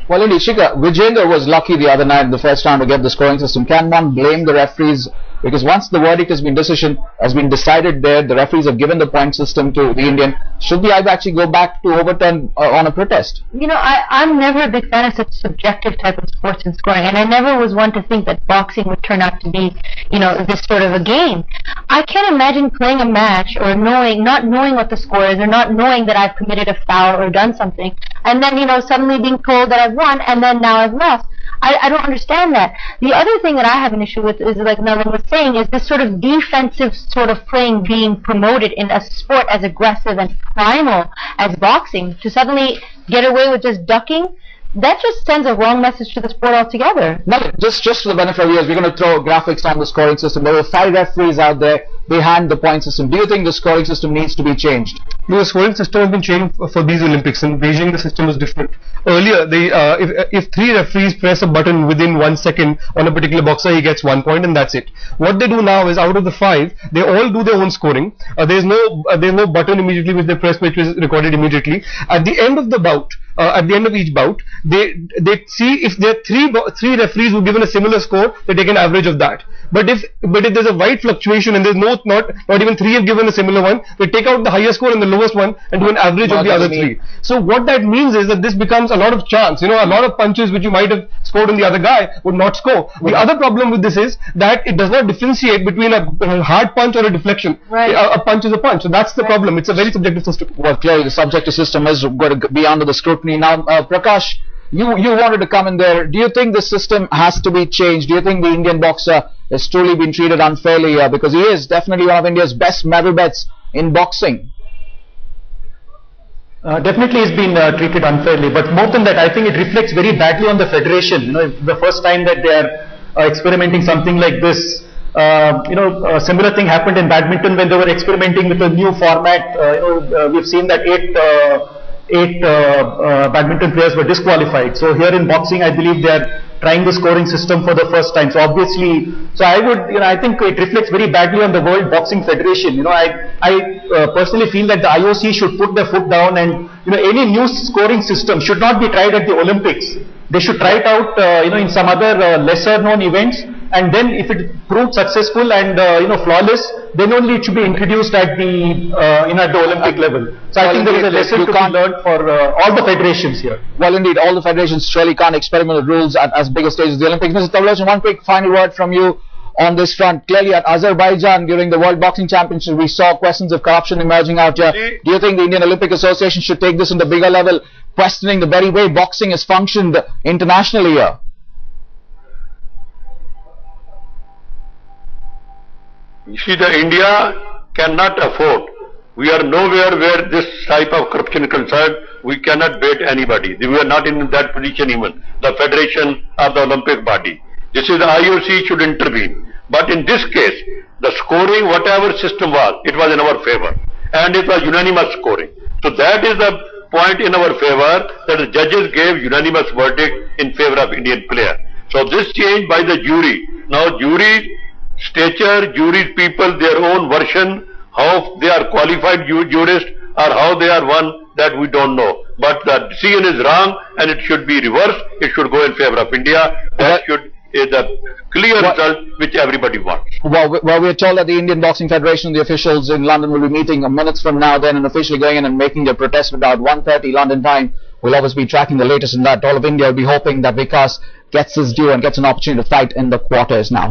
Well, indeed, Shikha, Vijender was lucky the other night in the first round to get the scoring system. Can one blame the referees? Because once the verdict has been decided there, the referees have given the point system to the Indian. Should the AIBA actually go back to overturn on a protest? You know, I'm never a big fan of such subjective type of sports and scoring, and I never was one to think that boxing would turn out to be, you know, this sort of a game. I can't imagine playing a match or not knowing what the score is, or not knowing that I've committed a foul or done something, and then, you know, suddenly being told that I've won and then now I've lost. I don't understand that. The other thing that I have an issue with is, like Melvin was saying, is this sort of defensive sort of playing being promoted in a sport as aggressive and primal as boxing, to suddenly get away with just ducking. That just sends a wrong message to the sport altogether. No, just for the benefit of viewers, we're going to throw graphics on the scoring system. There were 5 referees out there behind the point system. Do you think the scoring system needs to be changed? No, the scoring system has been changed for these Olympics. In Beijing, the system was different. Earlier, if 3 referees press a button within 1 second on a particular boxer, he gets 1 point, and that's it. What they do now is, out of the 5, they all do their own scoring. There's no button immediately which they press, which is recorded immediately. At the end of the bout, at the end of each bout, they see if there are 3 referees who given a similar score, they take an average of that. But if there's a wide fluctuation and there's not even 3 have given a similar one, they take out the highest score and the lowest one and do an average of the other 3. So what that means is that this becomes a lot of chance. You know, a lot of punches which you might have scored on the other guy would not score. The other problem with this is that it does not differentiate between a hard punch or a deflection. Right. A punch is a punch. So that's the problem. It's a very subjective system. Well, clearly the subjective system is going to be under the scrutiny. Now, Prakash, you wanted to come in there. Do you think the system has to be changed? Do you think the Indian boxer has truly been treated unfairly here? Because he is definitely one of India's best medal bets in boxing. Definitely he's been treated unfairly, but more than that, I think it reflects very badly on the federation. You know, the first time that they are experimenting something like this, you know, a similar thing happened in badminton when they were experimenting with a new format. We've seen that 8 badminton players were disqualified. So here in boxing, I believe they are trying the scoring system for the first time. So obviously, I think it reflects very badly on the World Boxing Federation. You know, I personally feel that the IOC should put their foot down, and, you know, any new scoring system should not be tried at the Olympics. They should try it out, you know, in some other lesser known events, and then if it proves successful and you know, flawless, then only it should be introduced at the you know, at the Olympic level. So I think there is a lesson to be learned for all the federations here. Well, indeed, all the federations surely can't experiment with rules at as big a stage as the Olympics. Mr. Tavloshan, one quick final word from you on this front. Clearly at Azerbaijan during the World Boxing Championship, we saw questions of corruption emerging out here. Do you think the Indian Olympic Association should take this into bigger level, questioning the very way boxing has functioned internationally here? You see, India cannot afford. We are nowhere where this type of corruption is concerned. We cannot bait anybody. We are not in that position even. The federation or the Olympic body. This is the IOC should intervene. But in this case, the scoring, whatever system was, it was in our favor. And it was unanimous scoring. So that is the point in our favor, that the judges gave unanimous verdict in favor of Indian player. So this change by the jury. Now jury stature, jury people, their own version, how they are qualified jurists or how they are one, that we don't know. But the decision is wrong and it should be reversed. It should go in favor of India. That is a clear result which everybody wants. Well, we are told that the Indian Boxing Federation, the officials in London, will be meeting minutes from now then and officially going in and making their protest about 1:30 London time. We'll obviously be tracking the latest in that. All of India will be hoping that Vikas gets his due and gets an opportunity to fight in the quarters now.